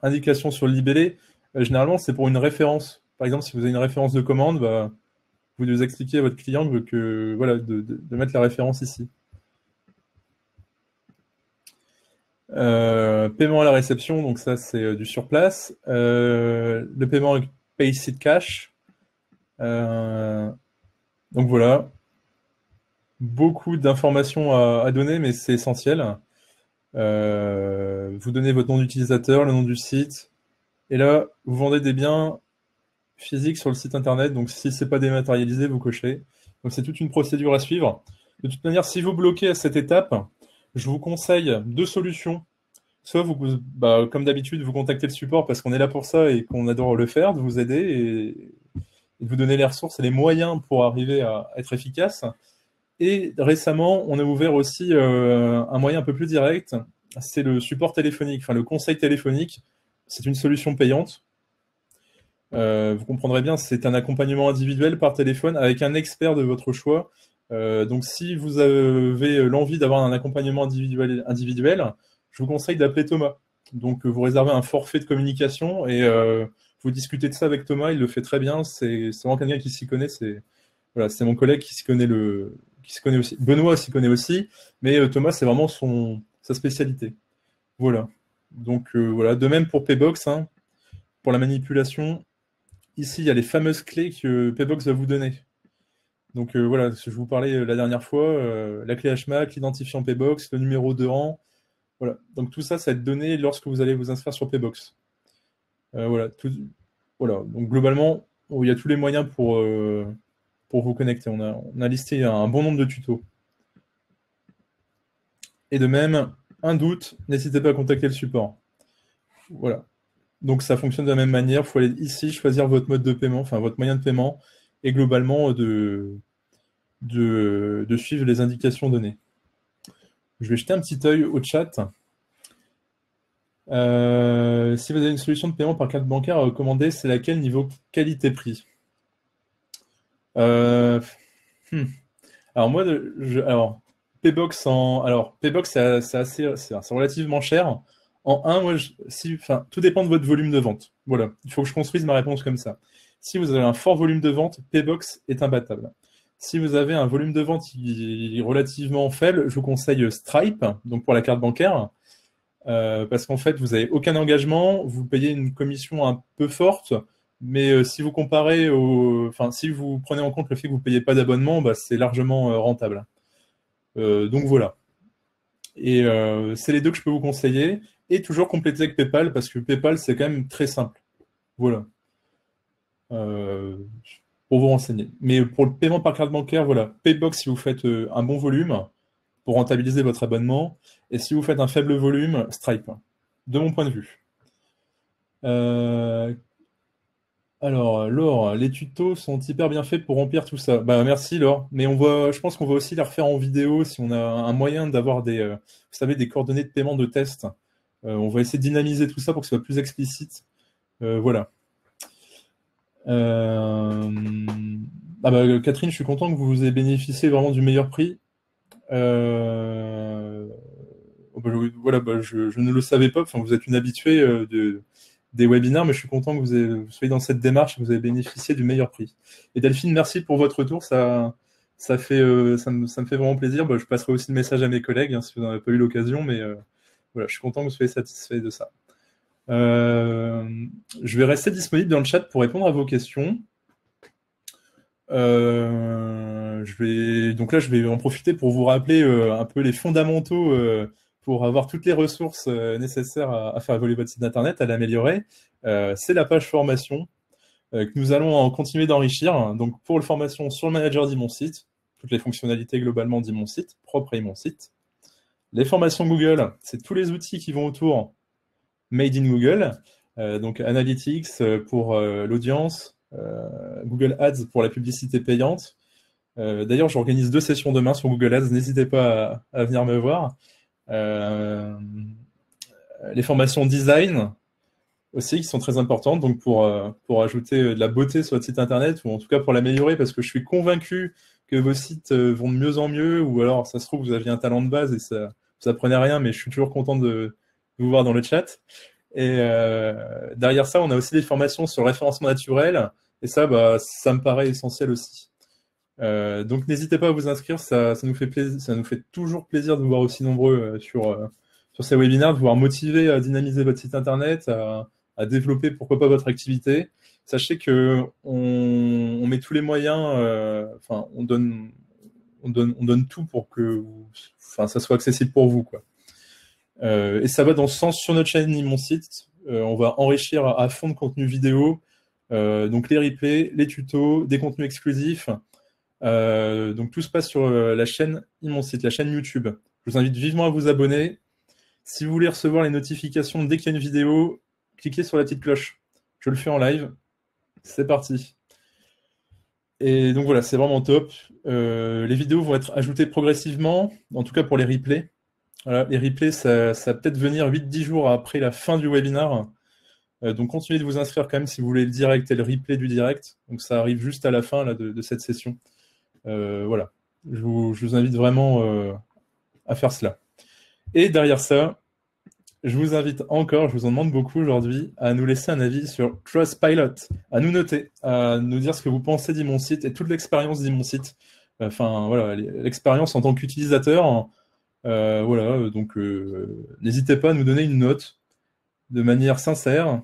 indication sur le libellé. Généralement, c'est pour une référence. par exemple, si vous avez une référence de commande, bah, vous devez expliquer à votre client que voilà, de mettre la référence ici. Paiement à la réception, donc ça c'est du surplace. Le paiement avec Payseed Cash. Donc voilà, beaucoup d'informations à donner, mais c'est essentiel. Vous donnez votre nom d'utilisateur, le nom du site, et là, vous vendez des biens physiques sur le site internet, donc si c'est pas dématérialisé, vous cochez. Donc c'est toute une procédure à suivre. De toute manière, si vous bloquez à cette étape, je vous conseille deux solutions. Soit vous, bah, comme d'habitude, vous contactez le support parce qu'on est là pour ça et qu'on adore le faire, de vous aider et de vous donner les ressources et les moyens pour arriver à être efficace. Et récemment, on a ouvert aussi un moyen un peu plus direct, c'est le support téléphonique, enfin le conseil téléphonique. C'est une solution payante. Vous comprendrez bien, c'est un accompagnement individuel par téléphone avec un expert de votre choix. Donc si vous avez l'envie d'avoir un accompagnement individuel, je vous conseille d'appeler Thomas. Donc vous réservez un forfait de communication et vous discutez de ça avec Thomas, il le fait très bien, c'est vraiment quelqu'un qui s'y connaît, c'est voilà, c'est mon collègue qui s'y connaît qui s'y connaît aussi. Benoît s'y connaît aussi, mais Thomas c'est vraiment sa spécialité. Voilà. Donc voilà, de même pour Paybox, hein, pour la manipulation, ici il y a les fameuses clés que Paybox va vous donner. Donc voilà, je vous parlais la dernière fois, la clé HMAC, l'identifiant Paybox, le numéro de rang. Voilà. Donc tout ça, ça va être donné lorsque vous allez vous inscrire sur Paybox. Voilà. Voilà. Donc globalement, il y a tous les moyens pour vous connecter. On a listé un bon nombre de tutos. Et de même, un doute, n'hésitez pas à contacter le support. Voilà. Donc ça fonctionne de la même manière. Il faut aller ici, choisir votre mode de paiement, enfin votre moyen de paiement, et globalement de suivre les indications données. Je vais jeter un petit œil au chat. Si vous avez une solution de paiement par carte bancaire à recommander, c'est laquelle niveau qualité-prix? Alors moi, Paybox, c'est relativement cher. En un, moi, tout dépend de votre volume de vente. Voilà, il faut que je construise ma réponse comme ça. Si vous avez un fort volume de vente, Paybox est imbattable. Si vous avez un volume de vente relativement faible, je vous conseille Stripe, donc pour la carte bancaire, parce qu'en fait, vous n'avez aucun engagement, vous payez une commission un peu forte, mais si vous comparez si vous prenez en compte le fait que vous ne payez pas d'abonnement, bah, c'est largement rentable. Donc voilà. Et c'est les deux que je peux vous conseiller. Et toujours compléter avec PayPal, parce que PayPal, c'est quand même très simple. Voilà. Pour vous renseigner. Mais pour le paiement par carte bancaire, voilà. Paybox si vous faites un bon volume pour rentabiliser votre abonnement. Et si vous faites un faible volume, Stripe. De mon point de vue. Alors, Laure, les tutos sont hyper bien faits pour remplir tout ça. Bah, merci, Laure. Mais je pense qu'on va aussi les refaire en vidéo si on a un moyen d'avoir vous savez, des coordonnées de paiement de test. On va essayer de dynamiser tout ça pour que ce soit plus explicite. Voilà. Ah bah, Catherine, je suis content que vous ayez bénéficié vraiment du meilleur prix. Voilà, je ne le savais pas. Enfin, vous êtes une habituée des webinaires, mais je suis content que vous soyez dans cette démarche et que vous avez bénéficié du meilleur prix. Et Delphine, merci pour votre retour. Ça me fait vraiment plaisir. Bah, je passerai aussi le message à mes collègues hein, si vous n'en avez pas eu l'occasion, mais voilà, je suis content que vous soyez satisfait de ça. Je vais rester disponible dans le chat pour répondre à vos questions. Donc là, je vais en profiter pour vous rappeler un peu les fondamentaux pour avoir toutes les ressources nécessaires à faire évoluer votre site internet, à l'améliorer. C'est la page formation que nous allons en continuer d'enrichir. Donc pour la formation sur le manager d'Imon Site, toutes les fonctionnalités globalement d'Imon Site, propre à Imon Site. Les formations Google, c'est tous les outils qui vont autour Made in Google, donc Analytics pour l'audience, Google Ads pour la publicité payante. D'ailleurs, j'organise 2 sessions demain sur Google Ads, n'hésitez pas à venir me voir. Les formations design aussi qui sont très importantes, donc pour ajouter de la beauté sur votre site internet, ou en tout cas pour l'améliorer, parce que je suis convaincu que vos sites vont de mieux en mieux, ou alors ça se trouve vous aviez un talent de base et ça vous apprenez rien, mais je suis toujours content de vous voir dans le chat. Et derrière ça, on a aussi des formations sur le référencement naturel, Et ça, ça me paraît essentiel aussi. Donc n'hésitez pas à vous inscrire, ça nous fait plaisir, ça nous fait toujours plaisir de vous voir aussi nombreux sur ces webinaires, de vous voir motiver à dynamiser votre site internet, à développer pourquoi pas votre activité. Sachez que on met tous les moyens, enfin on donne tout pour que ça soit accessible pour vous, quoi. Et ça va dans ce sens sur notre chaîne Mon Site. On va enrichir à fond de contenu vidéo, donc les replays, les tutos, des contenus exclusifs. Donc tout se passe sur la chaîne Mon Site, la chaîne YouTube. Je vous invite vivement à vous abonner. Si vous voulez recevoir les notifications dès qu'il y a une vidéo, cliquez sur la petite cloche. Je le fais en live. C'est parti. Et donc voilà, c'est vraiment top. Les vidéos vont être ajoutées progressivement, en tout cas pour les replays. Voilà, les replays, ça va peut-être venir 8-10 jours après la fin du webinar. Donc continuez de vous inscrire quand même si vous voulez le direct et le replay du direct. Donc ça arrive juste à la fin là, de cette session. Voilà, je vous invite vraiment à faire cela. Et derrière ça, je vous invite encore, je vous en demande beaucoup aujourd'hui, à nous laisser un avis sur Trustpilot, à nous noter, à nous dire ce que vous pensez d'Imon Site et toute l'expérience d'Imon Site. Enfin, voilà, l'expérience en tant qu'utilisateur. Voilà, donc n'hésitez pas à nous donner une note de manière sincère,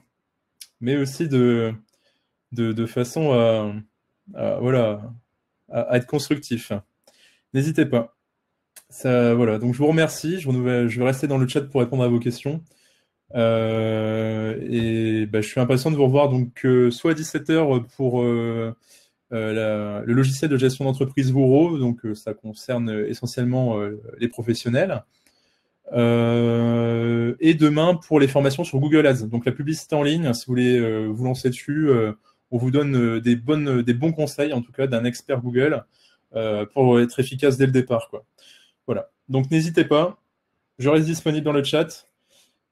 mais aussi de façon voilà, à être constructif. N'hésitez pas. Ça, voilà, donc je vous remercie. Je vais rester dans le chat pour répondre à vos questions. Et je suis impatient de vous revoir donc soit à 17h pour le logiciel de gestion d'entreprise Wuro, donc ça concerne essentiellement les professionnels. Et demain pour les formations sur Google Ads, donc la publicité en ligne, si vous voulez vous lancer dessus, on vous donne des bons conseils, en tout cas d'un expert Google, pour être efficace dès le départ, quoi. Voilà, donc n'hésitez pas, je reste disponible dans le chat,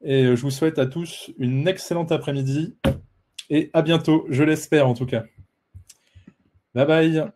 et je vous souhaite à tous une excellente après-midi, et à bientôt, je l'espère en tout cas. Bye bye.